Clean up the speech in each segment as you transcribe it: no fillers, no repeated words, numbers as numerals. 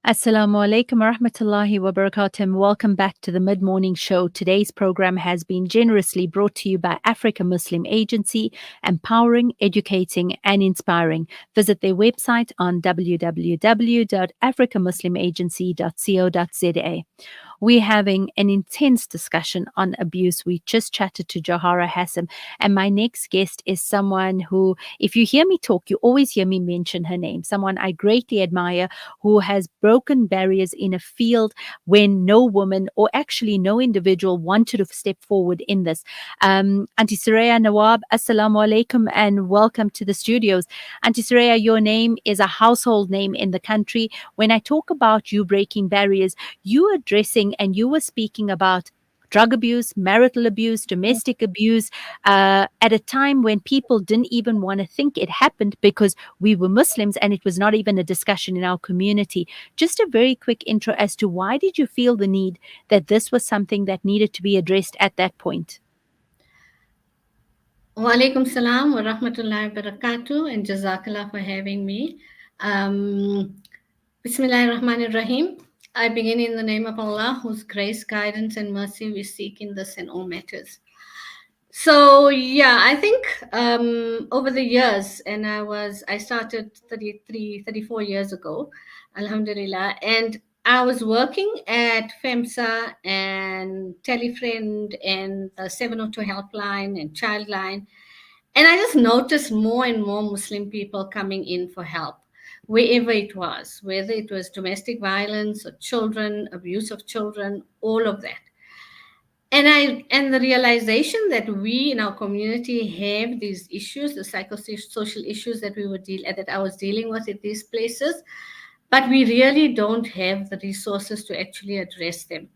Assalamu alaikum wa rahmatullahi wa barakatuh. Welcome back to the Mid Morning Show. Today's program has been generously brought to you by Africa Muslim Agency, empowering, educating, and inspiring. Visit their website on www.africamuslimagency.co.za. We're having an intense discussion on abuse. We just chatted to Zaheerah Bham, and my next guest is someone who, if you hear me talk, you always hear me mention her name, someone I greatly admire who has broken barriers in a field when no woman or actually no individual wanted to step forward in this. Auntie Suraiya, Nawab, Assalamu alaikum and welcome to the studios. Auntie Suraiya, your name is a household name in the country. When I talk about you breaking barriers, you addressing and you were speaking about drug abuse, marital abuse, domestic abuse, at a time when people didn't even want to think it happened because we were Muslims and it was not even a discussion in our community. Just a very quick intro as to why did you feel the need that this was something that needed to be addressed at that point? Wa alaikum salam wa rahmatullahi wa barakatuh, and jazakallah for having me. Bismillahir Rahmanir Rahim. I begin in the name of Allah, whose grace, guidance, and mercy we seek in this and all matters. So yeah, I think over the years, and I started 34 years ago, Alhamdulillah, and I was working at FEMSA and Telefriend and the 702 helpline and Childline, and I just noticed more and more Muslim people coming in for help, wherever it was, whether it was domestic violence or children, abuse of children, all of that. And the realization that we in our community have these issues, the psychosocial issues that I was dealing with in these places, but we really don't have the resources to actually address them.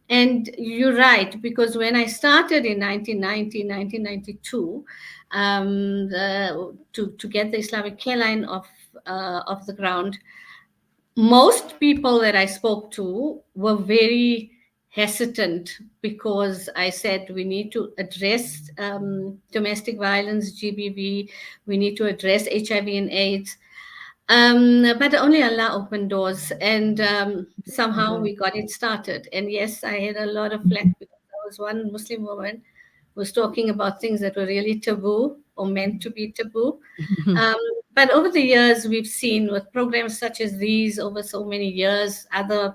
And you're right, because when I started in 1992, to get the Islamic care line off the ground, most people that I spoke to were very hesitant because I said we need to address domestic violence, GBV, we need to address HIV and AIDS. But only Allah opened doors, and somehow we got it started. And yes, I had a lot of flack because there was one Muslim woman who was talking about things that were really taboo or meant to be taboo. Um, but over the years, we've seen with programs such as these over so many years, other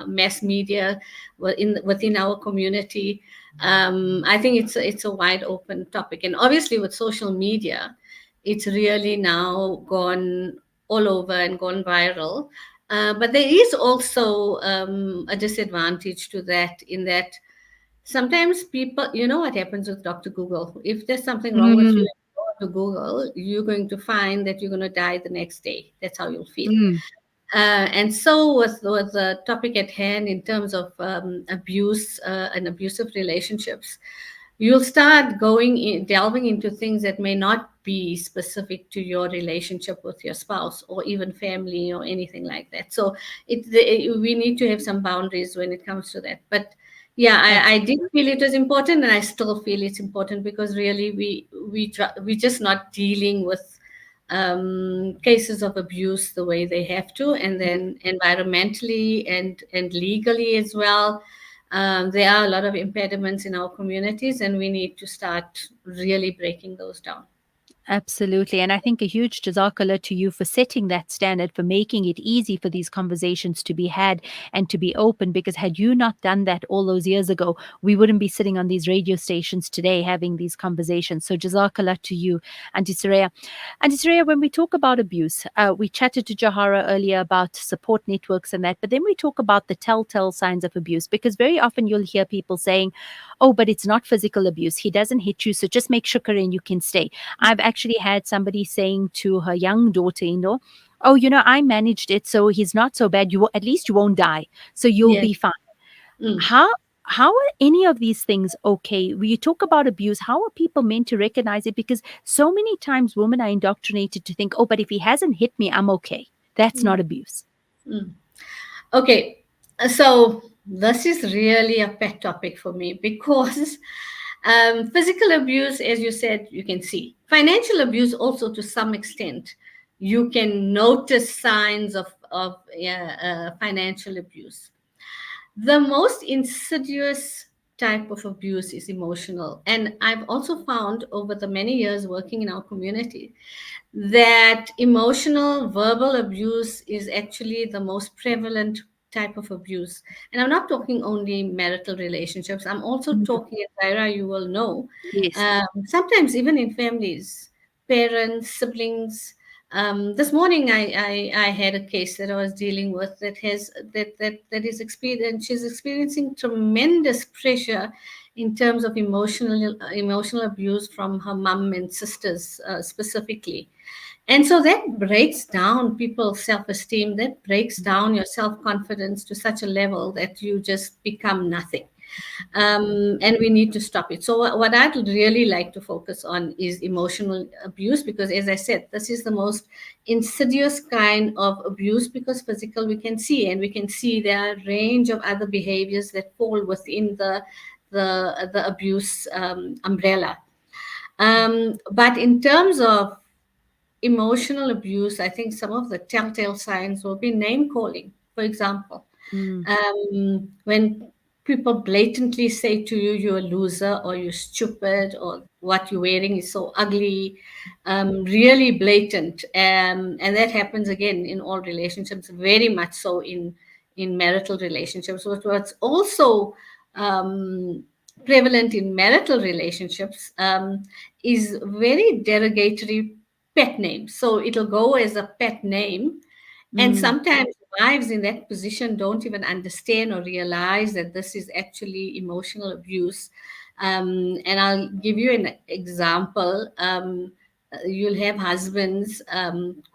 mass media within our community. I think it's a wide open topic, and obviously with social media, it's really now gone all over and gone viral. But there is also a disadvantage to that, in that sometimes people, you know what happens with Dr. Google. If there's something wrong with you Mm, and you go to Google, you're going to find that you're going to die the next day. That's how you'll feel. mm, And so, with the topic at hand in terms of abuse and abusive relationships, you'll start delving into things that may not be specific to your relationship with your spouse or even family or anything like that. So, we need to have some boundaries when it comes to that. But yeah, I did absolutely. feel it was important, and I still feel it's important because really we're just not dealing with cases of abuse the way they have to, and then environmentally and legally as well. There are a lot of impediments in our communities, and we need to start really breaking those down. Absolutely. And I think a huge jazakallah to you for setting that standard, for making it easy for these conversations to be had and to be open. Because had you not done that all those years ago, we wouldn't be sitting on these radio stations today having these conversations. So jazakallah to you, Auntie Suraiya. Auntie Suraiya, when we talk about abuse, we chatted to Zaheerah earlier about support networks and that, but then we talk about the telltale signs of abuse, because very often you'll hear people saying, oh, but it's not physical abuse. He doesn't hit you, so just make shukr and you can stay. I've actually had somebody saying to her young daughter-in-law, oh, I managed it, so he's not so bad. At least you won't die, so you'll Yes. be fine. Mm. How are any of these things okay? When you talk about abuse, how are people meant to recognize it? Because so many times women are indoctrinated to think, oh, but if he hasn't hit me, I'm okay. That's Mm. not abuse. Mm. Okay, so this is really a pet topic for me because physical abuse, as you said, you can see. Financial abuse also to some extent. you can notice signs of financial abuse. The most insidious type of abuse is emotional. And I've also found over the many years working in our community that emotional verbal abuse is actually the most prevalent type of abuse. And I'm not talking only marital relationships, I'm also Mm. talking, Zaira, you will know, Yes. sometimes even in families, parents, siblings. This morning, I had a case that I was dealing with that has that is experiencing, she's experiencing tremendous pressure in terms of emotional abuse from her mom and sisters, specifically. And so that breaks down people's self-esteem, that breaks down your self-confidence to such a level that you just become nothing. And we need to stop it. So what I'd really like to focus on is emotional abuse, because as I said, this is the most insidious kind of abuse, because physical we can see, and we can see there are a range of other behaviors that fall within the abuse umbrella. But in terms of emotional abuse, I think some of the telltale signs will be name calling, for example. Mm. When people blatantly say to you, you're a loser, or you're stupid, or what you're wearing is so ugly, really blatant. And that happens again in all relationships, very much so in marital relationships. What's also um, prevalent in marital relationships is very derogatory pet names. So it'll go as a pet name, and Mm. sometimes wives in that position don't even understand or realize that this is actually emotional abuse. And I'll give you an example. You'll have husbands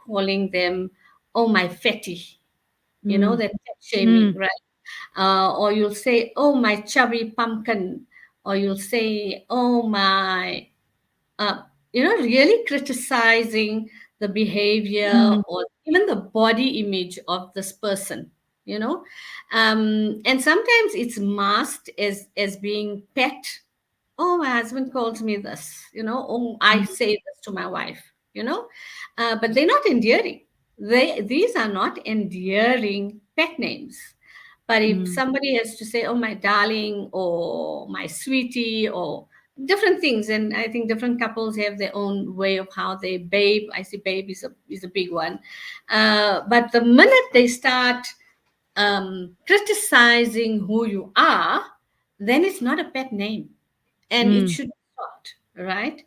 calling them, "Oh, my fatty," Mm. that fat shaming, Mm. right? Or you'll say, "Oh, my chubby pumpkin," or you'll say, "Oh, my," uh, really criticizing the behavior Mm. or even the body image of this person, you know. And sometimes it's masked as being pet. Oh, my husband calls me this, oh, I Mm. say this to my wife, but they're not endearing. These are not endearing pet names. But if Mm. somebody has to say, "Oh, my darling," or "my sweetie," or different things, and I think different couples have their own way of how they babe. I see babe is a big one. But the minute they start criticizing who you are, then it's not a pet name, and it Mm. should be stopped, right?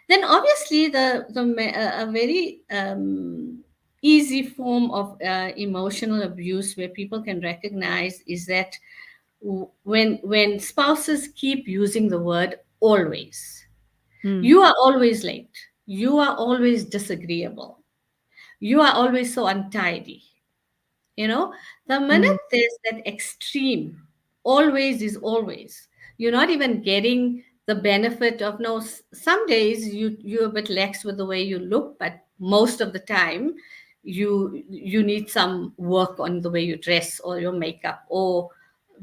Then obviously a very easy form of emotional abuse where people can recognize is that when spouses keep using the word always. Mm. You are always late, you are always disagreeable, you are always so untidy. you know the Mm. minute there's that extreme, always is always, you're not even getting the benefit of, no, some days you're a bit lax with the way you look, but most of the time you need some work on the way you dress or your makeup or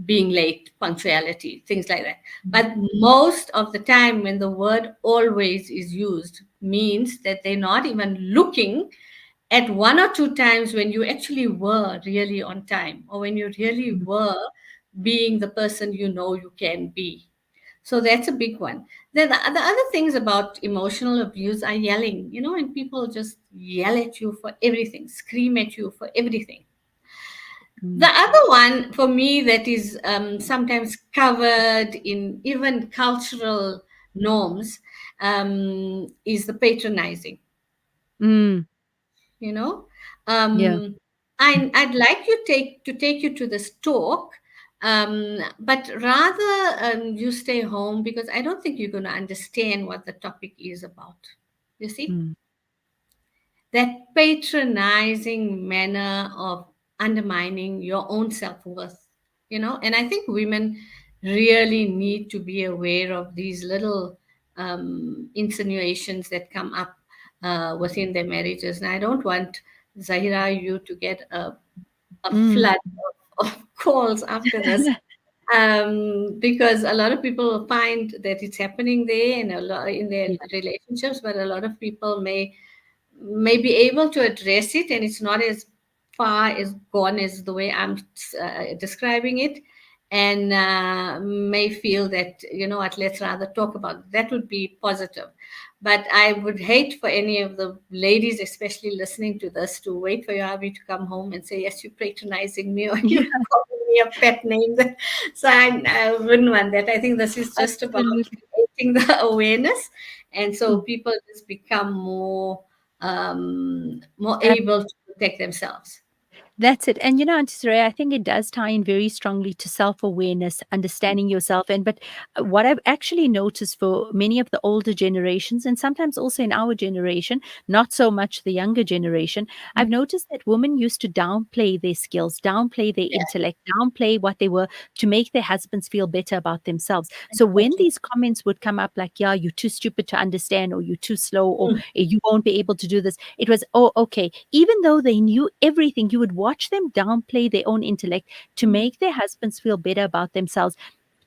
being late, punctuality, things like that. But most of the time when the word always is used means that they're not even looking at one or two times when you actually were really on time, or when you really were being the person you can be. So that's a big one. Then the other things about emotional abuse are yelling, and people just yell at you for everything, scream at you for everything. The Mm. other one for me that is sometimes covered in even cultural norms is the patronizing. Mm. you know Yeah. um I'd like to take you to this talk, but rather you stay home, because I don't think you're going to understand what the topic is about, you see, Mm. that patronizing manner of undermining your own self-worth. And I think women really need to be aware of these little insinuations that come up within their marriages. And I don't want, Zahira, you to get a Mm. flood of calls after this, because a lot of people find that it's happening there and a lot in their Yeah. relationships, but a lot of people may be able to address it, and it's not as far as gone as the way I'm describing it, and may feel that, you know what, let's rather talk about it. That would be positive. But I would hate for any of the ladies, especially listening to this, to wait for your hubby to come home and say, yes, you're patronizing me, or Yeah, you're calling me a pet name. So I wouldn't want that. I think this is just about absolutely. creating the awareness. And so Mm. people just become more able to protect themselves. That's it. And Auntie Suraiya, I think it does tie in very strongly to self-awareness, understanding yourself. And but what I've actually noticed for many of the older generations, and sometimes also in our generation, not so much the younger generation, I've noticed that women used to downplay their skills, downplay their Yeah, intellect, downplay what they were to make their husbands feel better about themselves. So when exactly. these comments would come up like, yeah, you're too stupid to understand, or you're too slow, or Mm. you won't be able to do this, it was, oh, okay. Even though they knew everything, you would watch them downplay their own intellect to make their husbands feel better about themselves,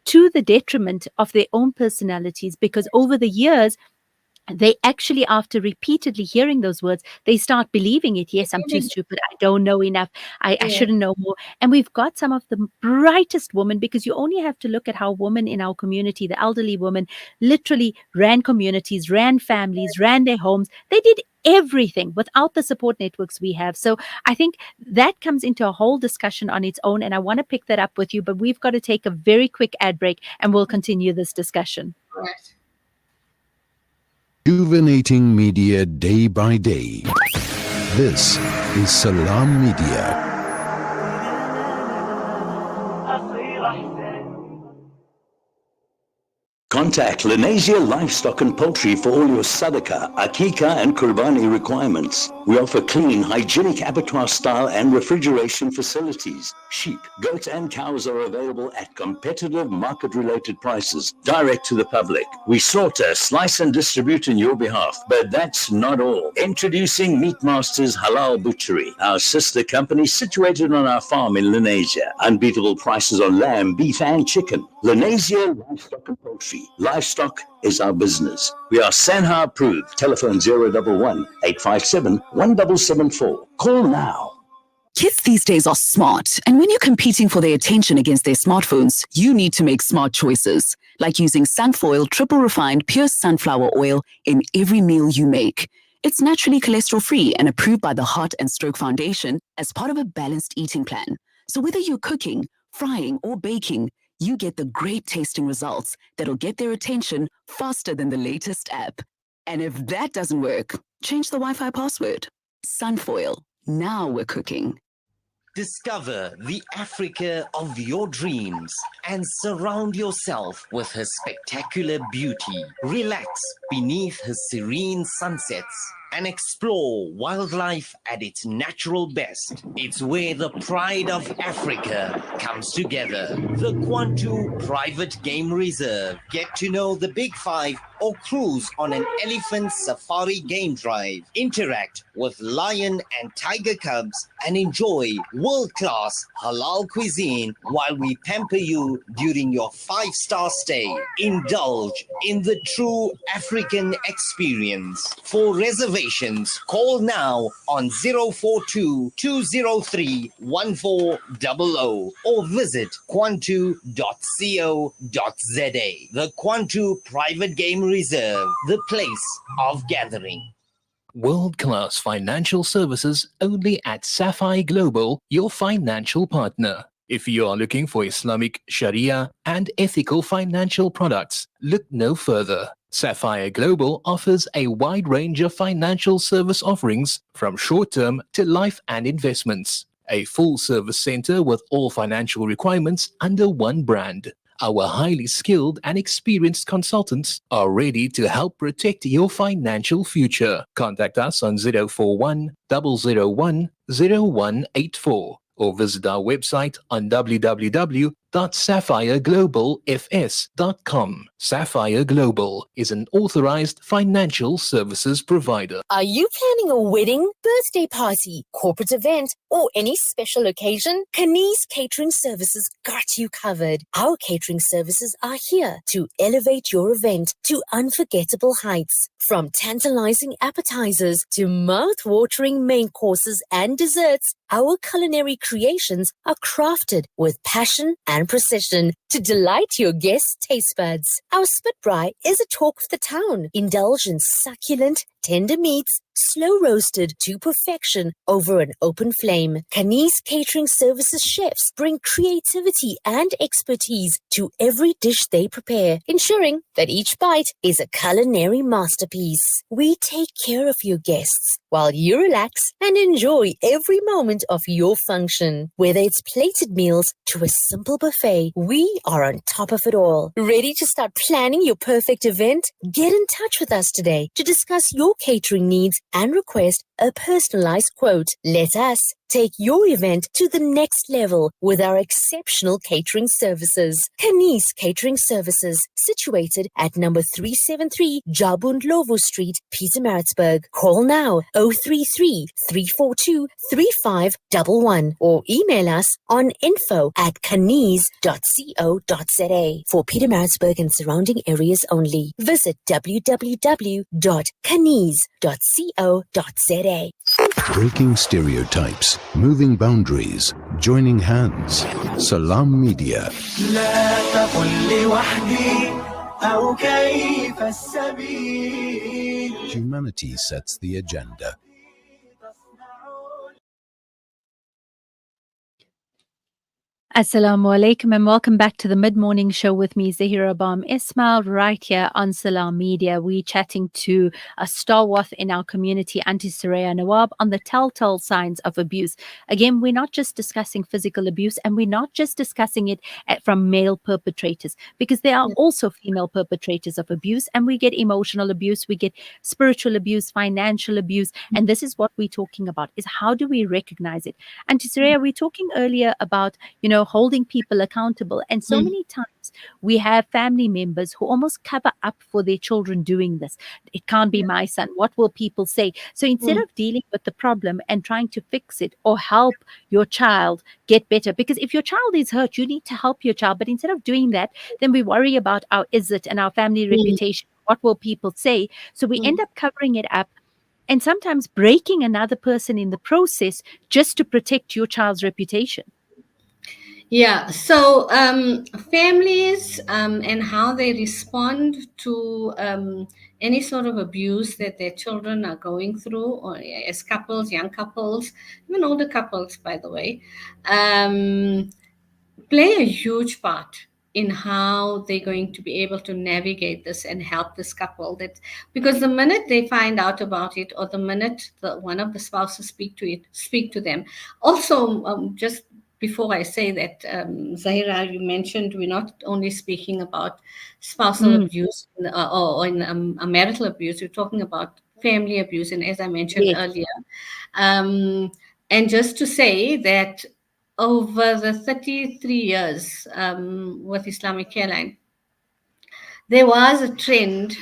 to the detriment of their own personalities, because over the years, they actually, after repeatedly hearing those words, they start believing it. Yes, I'm too stupid. I don't know enough. I Yeah, shouldn't know more. And we've got some of the brightest women, because you only have to look at how women in our community, the elderly women, literally ran communities, ran families, ran their homes. They did everything without the support networks we have. So I think that comes into a whole discussion on its own. And I want to pick that up with you, but we've got to take a very quick ad break and we'll continue this discussion. right. Rejuvenating media day by day. This is Salam Media. Contact Lenasia Livestock and Poultry for all your sadaqah, akika and kurbani requirements. We offer clean, hygienic abattoir style and refrigeration facilities. Sheep, goats and cows are available at competitive market-related prices, direct to the public. We slaughter, slice and distribute on your behalf. But that's not all. Introducing Meat Masters Halal Butchery, our sister company situated on our farm in Lenasia. Unbeatable prices on lamb, beef and chicken. Lenasia Livestock and Poultry. Livestock is our business. We are Sanha approved. Telephone 011 857 1774. Call now. Kids these days are smart, and when you're competing for their attention against their smartphones, you need to make smart choices, like using Sunfoil triple refined pure sunflower oil in every meal you make. It's naturally cholesterol-free and approved by the Heart and Stroke Foundation as part of a balanced eating plan. So whether you're cooking, frying, or baking, you get the great tasting results that'll get their attention faster than the latest app. And if that doesn't work, change the Wi-Fi password. Sunfoil. Now we're cooking. Discover the Africa of your dreams and surround yourself with her spectacular beauty. Relax beneath her serene sunsets and explore wildlife at its natural best. It's where the pride of Africa comes together. The Kwantu Private Game Reserve. Get to know the Big Five or cruise on an elephant safari game drive. Interact with lion and tiger cubs and enjoy world-class halal cuisine while we pamper you during your 5-star stay. Indulge in the true African experience. For reservations, call now on 042-203-1400 or visit kwantu.co.za. The Kwantu Private Game Reserve, the place of gathering. World-class financial services only at Sapphire Global, your financial partner. If you are looking for Islamic, Sharia, and ethical financial products, look no further. Sapphire Global offers a wide range of financial service offerings from short-term to life and investments. A full-service center with all financial requirements under one brand. Our highly skilled and experienced consultants are ready to help protect your financial future. Contact us on 041 001 0184 or visit our website on www.sapphire.co.za. www.sapphireglobalfs.com. Sapphire Global is an authorized financial services provider. Are you planning a wedding, birthday party, corporate event, or any special occasion? Kaniz Catering Services got you covered. Our catering services are here to elevate your event to unforgettable heights. From tantalizing appetizers to mouth-watering main courses and desserts, our culinary creations are crafted with passion and precision to delight your guests' taste buds. Our spit fry is a talk of the town. Indulge in succulent, tender meats, slow roasted to perfection over an open flame. Kaniz Catering Services chefs bring creativity and expertise to every dish they prepare, ensuring that each bite is a culinary masterpiece. We take care of your guests while you relax and enjoy every moment of your function. Whether it's plated meals to a simple buffet, we are on top of it all. Ready to start planning your perfect event? Get in touch with us today to discuss your catering needs and request a personalized quote. Let us take your event to the next level with our exceptional catering services. Kaniz Catering Services, situated at number 373 Jabund Lovo Street, Pietermaritzburg. Call now 033 342 3511 or email us on info@kaniz.co.za for Pietermaritzburg and surrounding areas only. Visit www.kaniz.co.za. Breaking stereotypes, moving boundaries, joining hands. Salam Media. Humanity sets the agenda. Assalamu alaikum and welcome back to the mid-morning show with me, Zaheerah Bham-Ismail, right here on Salam Media. We're chatting to a stalwart in our community, Auntie Suraiya Nawab, on the telltale signs of abuse. Again, we're not just discussing physical abuse and we're not just discussing it from male perpetrators, because there are also female perpetrators of abuse, and we get emotional abuse, we get spiritual abuse, financial abuse, and this is what we're talking about, is how do we recognize it? Auntie Suraiya, we're talking earlier about, holding people accountable. And so many times we have family members who almost cover up for their children doing this. It can't be my son. What will people say? So instead of dealing with the problem and trying to fix it or help your child get better, because if your child is hurt, you need to help your child. But instead of doing that, then we worry about our izzat and our family reputation. What will people say? So we end up covering it up and sometimes breaking another person in the process just to protect your child's reputation. Yeah, so families and how they respond to any sort of abuse that their children are going through, or as couples, young couples, even older couples, by the way, play a huge part in how they're going to be able to navigate this and help this couple. That because the minute they find out about it, or the minute one of the spouses speak to them, also just before I say that, Zaheerah, you mentioned we're not only speaking about spousal abuse or in a marital abuse, we're talking about family abuse. And as I mentioned earlier, and just to say that over the 33 years with Islamic Airline, there was a trend,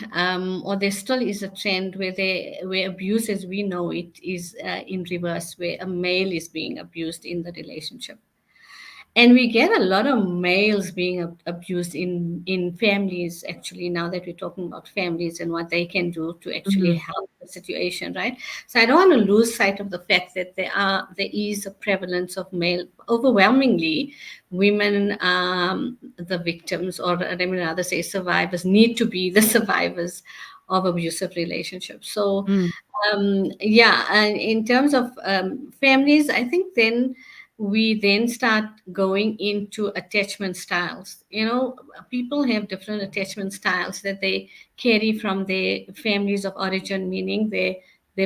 or there still is a trend, where abuse as we know it is in reverse, where a male is being abused in the relationship. And we get a lot of males being abused in families, actually, now that we're talking about families and what they can do to actually help the situation, right? So I don't want to lose sight of the fact that there is a prevalence of male, overwhelmingly, women, the victims, or let me rather say survivors, need to be the survivors of abusive relationships. So, and in terms of families, I think then we then start going into attachment styles. People have different attachment styles that they carry from their families of origin, meaning their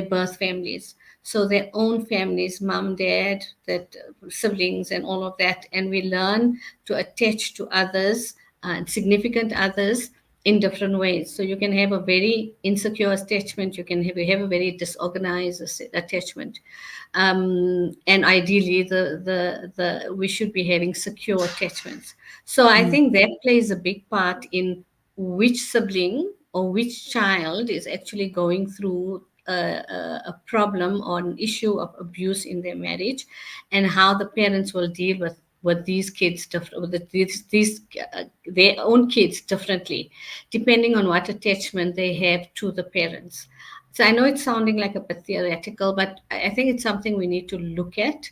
birth families. So their own families, mom, dad, that siblings and all of that. And we learn to attach to others and significant others in different ways. So you can have a very insecure attachment, you can have a very disorganized attachment, and ideally we should be having secure attachments. So I think that plays a big part in which sibling or which child is actually going through a problem or an issue of abuse in their marriage, and how the parents will deal with these kids with these their own kids differently, depending on what attachment they have to the parents. So I know it's sounding like a bit theoretical, but I think it's something we need to look at.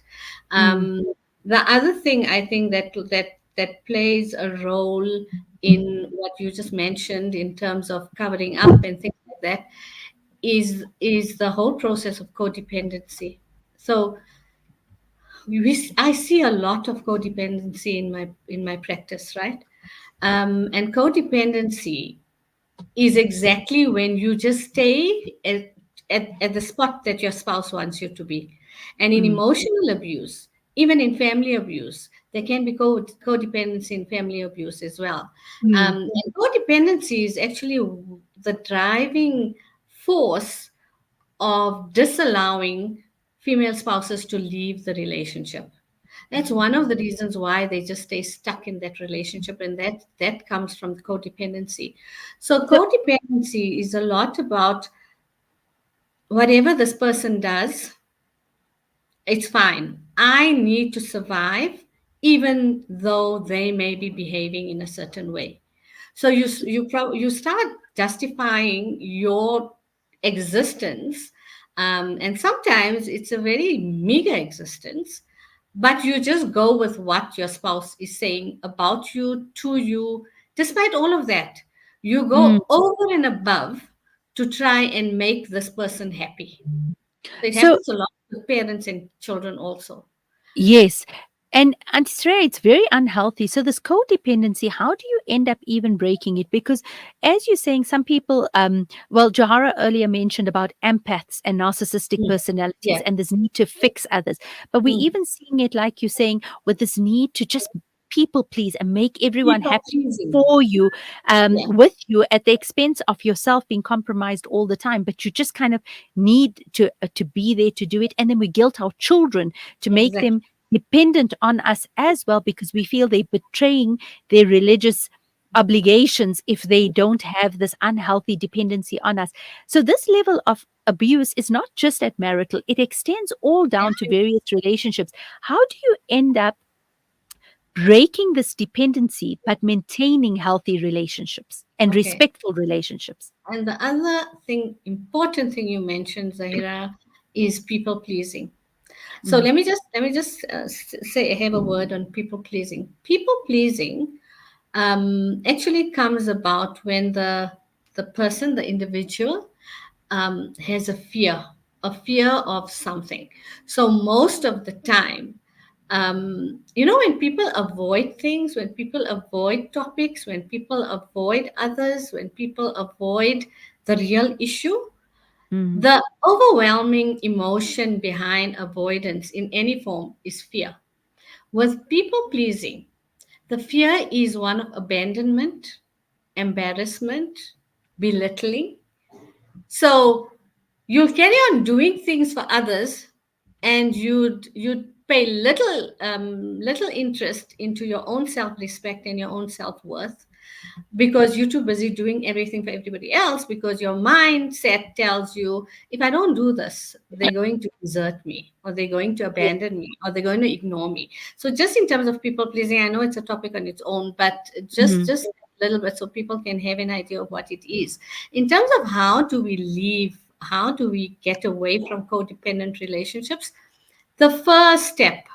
The other thing I think that plays a role in what you just mentioned in terms of covering up and things like that is the whole process of codependency. So I see a lot of codependency in my practice, right? And codependency is exactly when you just stay at the spot that your spouse wants you to be. And in emotional abuse, even in family abuse, there can be codependency in family abuse as well. And codependency is actually the driving force of disallowing female spouses to leave the relationship. That's one of the reasons why they just stay stuck in that relationship, and that comes from codependency. So codependency is a lot about whatever this person does, it's fine. I need to survive, even though they may be behaving in a certain way. So you start justifying your existence, and sometimes it's a very meager existence, but you just go with what your spouse is saying about you, to you. Despite all of that, you Mm. go over and above to try and make this person happy. So it So happens a lot with parents and children also. yes. And Suraiya, it's very unhealthy. So this codependency, how do you end up even breaking it? Because as you're saying, some people, well, Jahara earlier mentioned about empaths and narcissistic Mm. personalities Yeah. and this need to fix others. But we're Mm. even seeing it, like you're saying, with this need to just people please and make everyone People happy pleasing. for you, Yeah, with you at the expense of yourself being compromised all the time. But you just kind of need to be there to do it. And then we guilt our children to make exactly. them dependent on us as well, because we feel they're betraying their religious obligations if they don't have this unhealthy dependency on us. So this level of abuse is not just at marital, it extends all down to various relationships. How do you end up breaking this dependency but maintaining healthy relationships and Okay. respectful relationships? And the other thing, important thing you mentioned, Zahira, is people pleasing. So Mm, let me just say have a word on people pleasing. People pleasing actually comes about when the person, the individual, has a fear of something. So most of the time, when people avoid things, when people avoid topics, when people avoid others, when people avoid the real issue, mm, the overwhelming emotion behind avoidance in any form is fear. With people pleasing, the fear is one of abandonment, embarrassment, belittling. So you'll carry on doing things for others, and you'd pay little interest into your own self-respect and your own self-worth, because you're too busy doing everything for everybody else, because your mindset tells you, if I don't do this, they're going to desert me, or they're going to abandon me, or they're going to ignore me. So just in terms of people pleasing, I know it's a topic on its own, but mm, just a little bit so people can have an idea of what it is. In terms of how do we get away from codependent relationships, the first step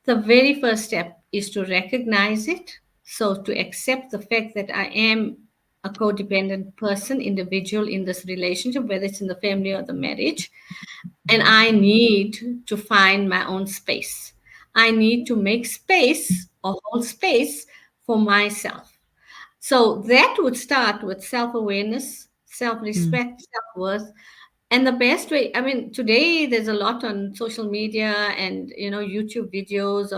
the very first step is to recognize it. So, to accept the fact that I am a codependent person, individual in this relationship, whether it's in the family or the marriage, and I need to find my own space. I need to make space or hold space for myself. So, that would start with self awareness, self mm, respect, self worth, and the best way, I mean, today there's a lot on social media and YouTube videos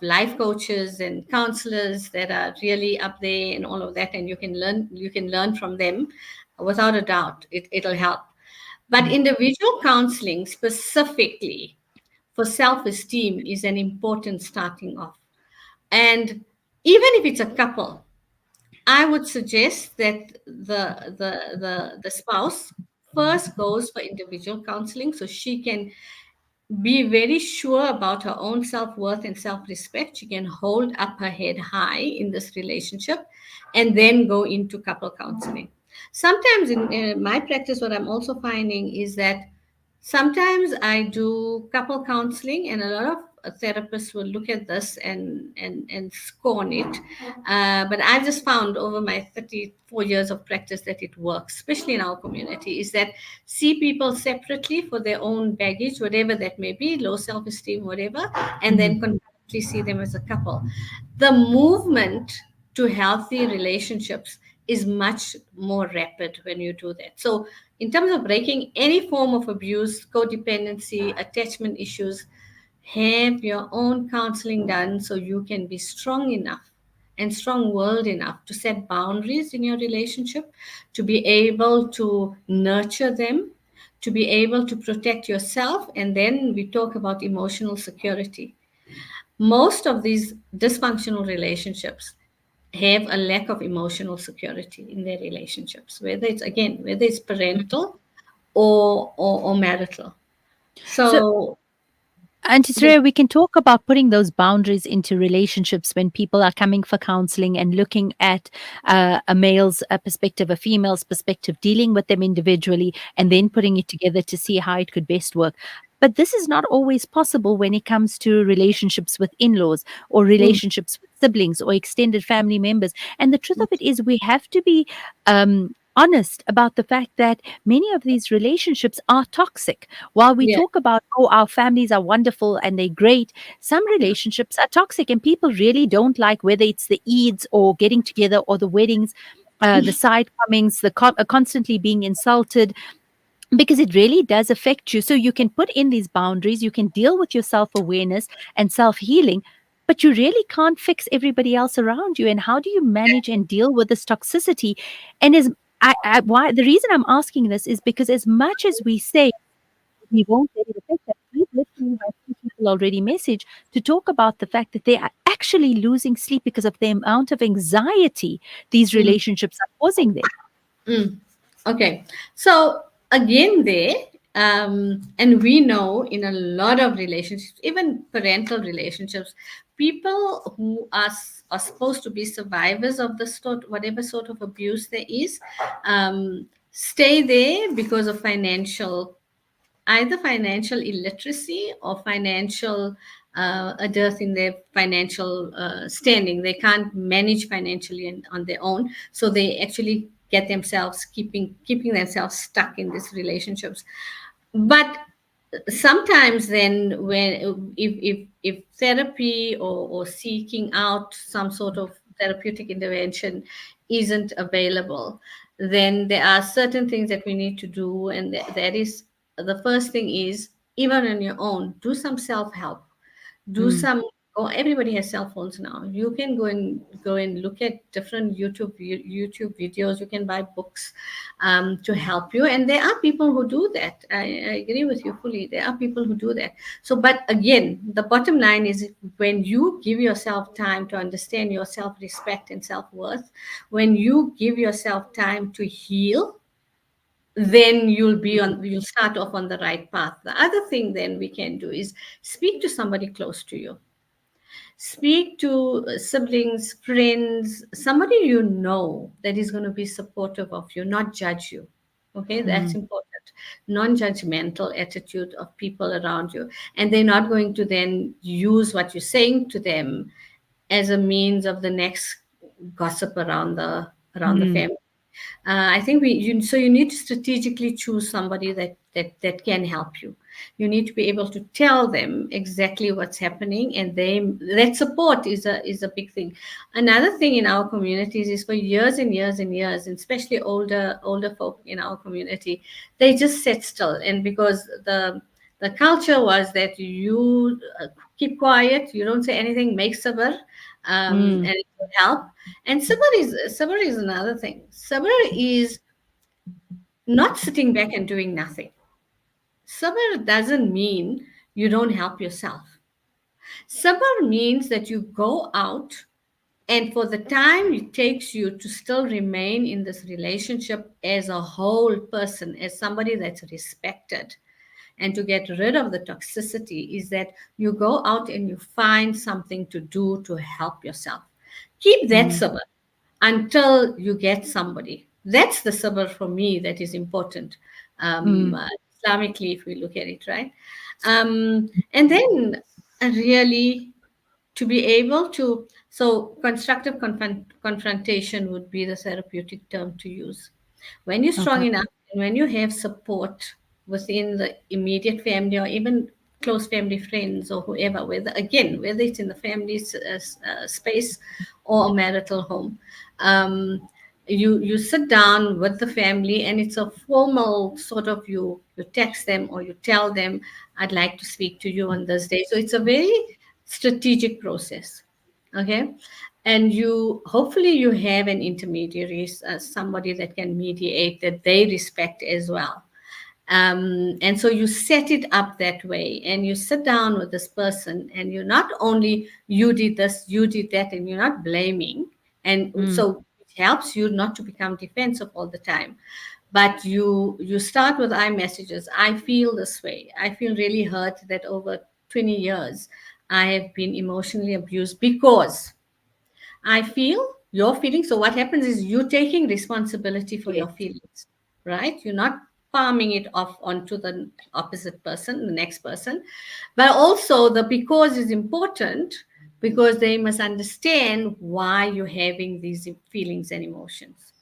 life coaches and counselors that are really up there and all of that, and you can learn from them. Without a doubt, it'll help. But individual counseling specifically for self-esteem is an important starting off. And even if it's a couple, I would suggest that the spouse first goes for individual counseling so she can be very sure about her own self-worth and self-respect. She can hold up her head high in this relationship and then go into couple counseling. Sometimes in my practice, what I'm also finding is that sometimes I do couple counseling, and a lot of therapists will look at this and scorn it. But I've just found over my 34 years of practice that it works, especially in our community, is that see people separately for their own baggage, whatever that may be, low self-esteem, whatever, and then concurrently see them as a couple. The movement to healthy relationships is much more rapid when you do that. So in terms of breaking any form of abuse, codependency, attachment issues, have your own counseling done so you can be strong enough and strong-willed enough to set boundaries in your relationship, to be able to nurture them, to be able to protect yourself. And then we talk about emotional security. Most of these dysfunctional relationships have a lack of emotional security in their relationships, whether it's parental or marital. So Auntie Suraiya, we can talk about putting those boundaries into relationships when people are coming for counseling and looking at a male's perspective, a female's perspective, dealing with them individually, and then putting it together to see how it could best work. But this is not always possible when it comes to relationships with in-laws or relationships with siblings or extended family members. And the truth of it is we have to be honest about the fact that many of these relationships are toxic. While we talk about, oh, our families are wonderful and they're great, some relationships are toxic, and people really don't like, whether it's the Eids or getting together or the weddings, the side comings, constantly being insulted, because it really does affect you. So you can put in these boundaries, you can deal with your self-awareness and self-healing, but you really can't fix everybody else around you. And how do you manage and deal with this toxicity? And why the reason I'm asking this is because as much as we say we won't let it affect us, we've literally had two people already message to talk about the fact that they are actually losing sleep because of the amount of anxiety these relationships are causing them. Okay, so again and we know in a lot of relationships, even parental relationships, people who are supposed to be survivors of the whatever sort of abuse there is, stay there because of either financial illiteracy or financial a dearth in their financial standing. They can't manage financially on their own, so they actually get themselves keeping themselves stuck in these relationships. But sometimes then when if therapy or seeking out some sort of therapeutic intervention isn't available, then there are certain things that we need to do, and that is the first thing is, even on your own, do some self-help, do some everybody has cell phones now. You can go and look at different YouTube videos. You can buy books to help you, and there are people who do that. I agree with you fully. There are people who do that. So, but again, the bottom line is, when you give yourself time to understand your self-respect and self-worth, when you give yourself time to heal, then you'll start off on the right path. The other thing then we can do is speak to somebody close to you. Speak to siblings, friends, somebody you know that is going to be supportive of you, not judge you. Okay, that's important. Non-judgmental attitude of people around you. And they're not going to then use what you're saying to them as a means of the next gossip around the family. I think you need to strategically choose somebody that can help you. You need to be able to tell them exactly what's happening, and that support is a big thing. Another thing in our communities is, for years and years and years, and especially older folk in our community, they just sit still, and because the The culture was that you keep quiet, you don't say anything, make sabr, Mm. and it will help. And sabr is another thing. Sabr is not sitting back and doing nothing. Sabr doesn't mean you don't help yourself. Sabr means that you go out, and for the time it takes you to still remain in this relationship as a whole person, as somebody that's respected, and to get rid of the toxicity, is that you go out and you find something to do to help yourself. Keep that Mm. sabr until you get somebody. That's the sabr for me that is important, Mm. Islamically, if we look at it, right? And then really to be able to, so constructive confrontation would be the therapeutic term to use. When you're strong Okay. enough and when you have support within the immediate family or even close family friends or whoever, whether it's in the family space or a marital home, you sit down with the family, and it's a formal sort of, you text them or you tell them, I'd like to speak to you on this day. So it's a very strategic process. Okay. And you hopefully you have an intermediary, somebody that can mediate, that they respect as well. And so you set it up that way, and you sit down with this person, and you're not only, you did this, you did that, and you're not blaming. And Mm. so it helps you not to become defensive all the time, but you start with iMessages. I feel this way. I feel really hurt that over 20 years I have been emotionally abused because I feel your feelings. So what happens is you taking responsibility for Yes. your feelings, right? You're not palming it off onto the opposite person, the next person. But also the because is important, because they must understand why you're having these feelings and emotions.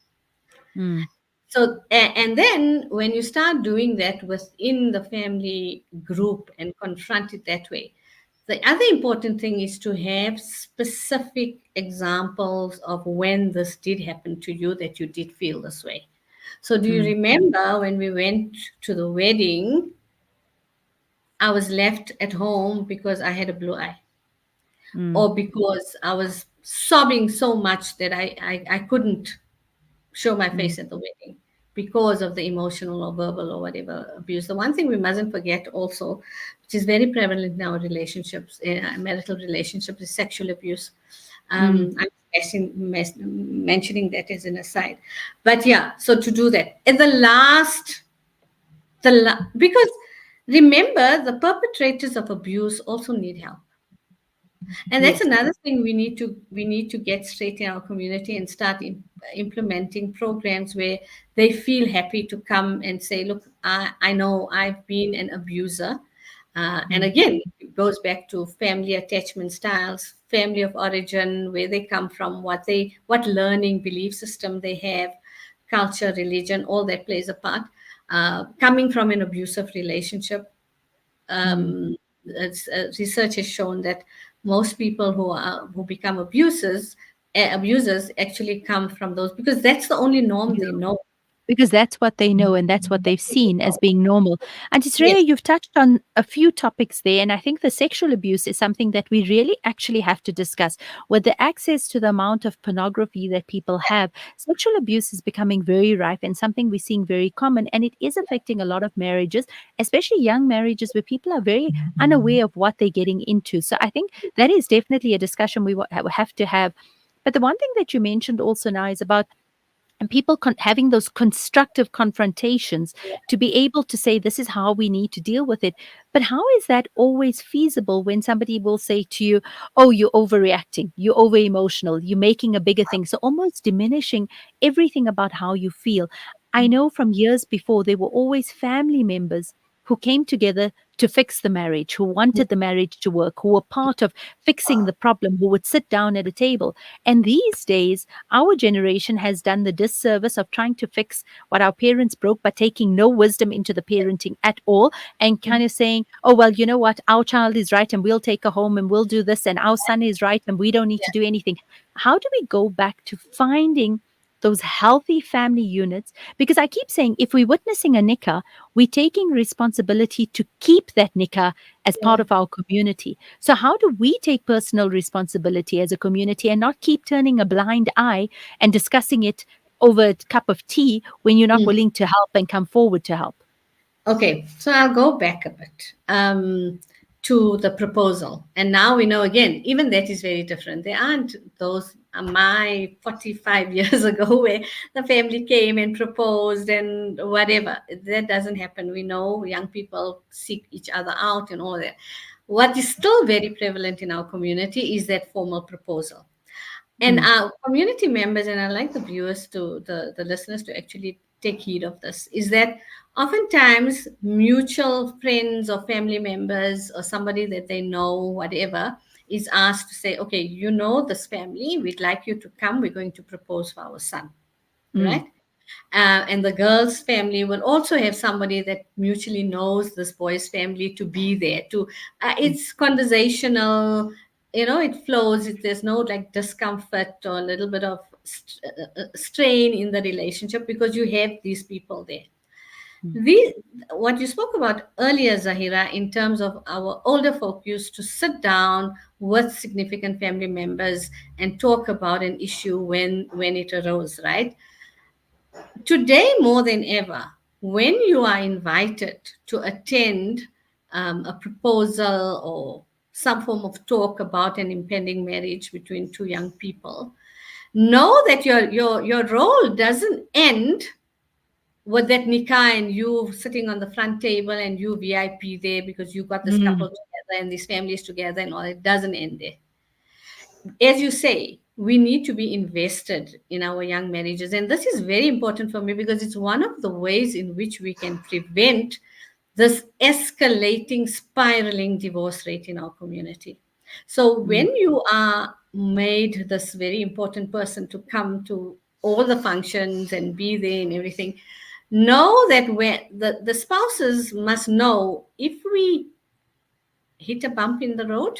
Mm. So, and then when you start doing that within the family group and confront it that way, the other important thing is to have specific examples of when this did happen to you, that you did feel this way. So, do you Mm. remember when we went to the wedding? I was left at home because I had a blue eye, Mm. or because I was sobbing so much that I couldn't show my Mm. face at the wedding because of the emotional or verbal or whatever abuse. The one thing we mustn't forget also, which is very prevalent in our relationships, marital relationships, is sexual abuse. Mm. I'm mentioning that as an aside. But yeah, so to do that. At the last, because remember, the perpetrators of abuse also need help. And that's Yes. another thing we need to get straight in our community and start implementing programs where they feel happy to come and say, look, I know I've been an abuser. And Mm. again, it goes back to family attachment styles, family of origin, where they come from, what learning belief system they have, culture, religion, all that plays a part. Coming from an abusive relationship, Mm. research has shown that most people who become abusers actually come from those, because that's the only norm they know. Because that's what they know and that's what they've seen as being normal. And it's Yes. really, you've touched on a few topics there. And I think the sexual abuse is something that we really actually have to discuss. With the access to the amount of pornography that people have, sexual abuse is becoming very rife and something we're seeing very common. And it is affecting a lot of marriages, especially young marriages where people are very unaware of what they're getting into. So I think that is definitely a discussion we have to have. But the one thing that you mentioned also now is about and people having those constructive confrontations to be able to say this is how we need to deal with it. But how is that always feasible when somebody will say to you, oh, you're overreacting, you're over emotional, you're making a bigger thing, so almost diminishing everything about how you feel. I know from years before there were always family members who came together to fix the marriage, who wanted the marriage to work, who were part of fixing the problem, who would sit down at a table. And these days our generation has done the disservice of trying to fix what our parents broke, but taking no wisdom into the parenting at all, and kind of saying, oh, well, you know what, our child is right and we'll take her home and we'll do this, and our son is right and we don't need to do anything. How do we go back to finding those healthy family units, because I keep saying if we're witnessing a nikah, we're taking responsibility to keep that nikah as part of our community. So how do we take personal responsibility as a community and not keep turning a blind eye and discussing it over a cup of tea when you're not willing to help and come forward to help? Okay, so I'll go back a bit to the proposal. And now we know again, even that is very different. There aren't those, my 45 years ago, where the family came and proposed and whatever. That doesn't happen. We know young people seek each other out and all that. What is still very prevalent in our community is that formal proposal. And our community members, and I'd like the viewers to, the listeners to actually take heed of this, is that oftentimes mutual friends or family members or somebody that they know, whatever, is asked to say, okay, you know this family, we'd like you to come, we're going to propose for our son, right? And the girl's family will also have somebody that mutually knows this boy's family to be there. To it's conversational, it flows. There's no like discomfort or a little bit of strain in the relationship because you have these people there. What you spoke about earlier, Zaheerah, in terms of our older folk used to sit down with significant family members and talk about an issue when it arose, right? Today, more than ever, when you are invited to attend a proposal or some form of talk about an impending marriage between two young people, know that your role doesn't end with that nikah and you sitting on the front table and you VIP there because you got this couple together and these families together and all. It doesn't end there. As you say, we need to be invested in our young marriages. And this is very important for me because it's one of the ways in which we can prevent this escalating, spiraling divorce rate in our community. So when you are made this very important person to come to all the functions and be there and everything, know that when the spouses must know if we hit a bump in the road,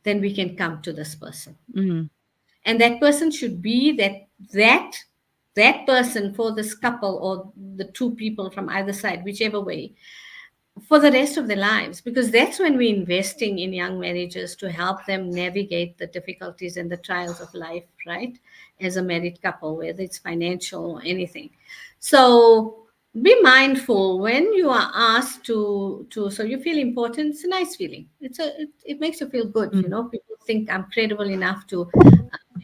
then we can come to this person. And that person should be that person for this couple or the two people from either side, whichever way, for the rest of their lives, because that's when we're investing in young marriages to help them navigate the difficulties and the trials of life, right? As a married couple, whether it's financial or anything. So be mindful when you are asked to so you feel important. It's a nice feeling. It makes you feel good. People think I'm credible enough to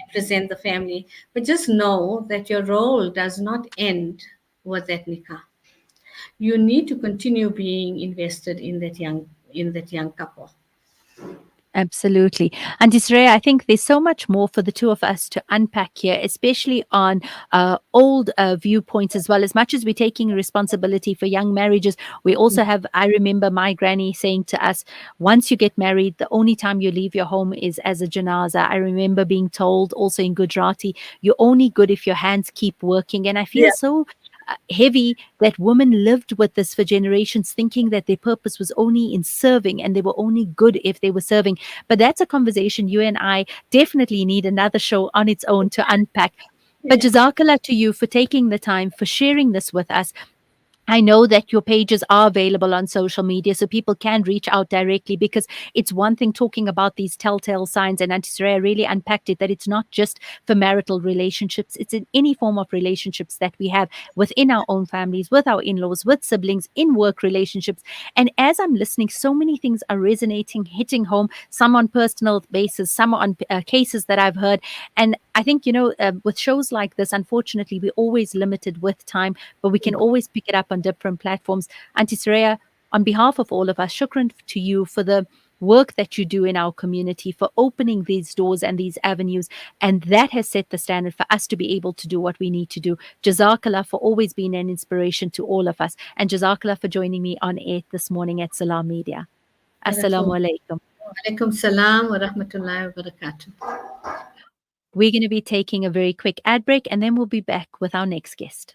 represent the family, but just know that your role does not end with that nikah. You need to continue being invested in that young couple. Absolutely. And Suraiya, I think there's so much more for the two of us to unpack here, especially on old viewpoints as well. As much as we're taking responsibility for young marriages, we also have, I remember my granny saying to us, once you get married, the only time you leave your home is as a janaza. I remember being told also in Gujarati, you're only good if your hands keep working. And I feel so heavy that women lived with this for generations, thinking that their purpose was only in serving and they were only good if they were serving. But that's a conversation you and I definitely need another show on its own to unpack. But Jazakallah to you for taking the time, for sharing this with us. I know that your pages are available on social media, so people can reach out directly, because it's one thing talking about these telltale signs, and Auntie Suraiya really unpacked it, that it's not just for marital relationships, it's in any form of relationships that we have within our own families, with our in-laws, with siblings, in work relationships. And as I'm listening, so many things are resonating, hitting home, some on personal basis, some on cases that I've heard. And I think, with shows like this, unfortunately, we're always limited with time, but we can always pick it up on different platforms. Auntie Suraiya, on behalf of all of us, shukran to you for the work that you do in our community, for opening these doors and these avenues. And that has set the standard for us to be able to do what we need to do. Jazakallah for always being an inspiration to all of us. And Jazakallah for joining me on air this morning at Salam Media. Assalamu alaikum. Alaikum salam wa rahmatullahi wa barakatuh. We're going to be taking a very quick ad break, and then we'll be back with our next guest.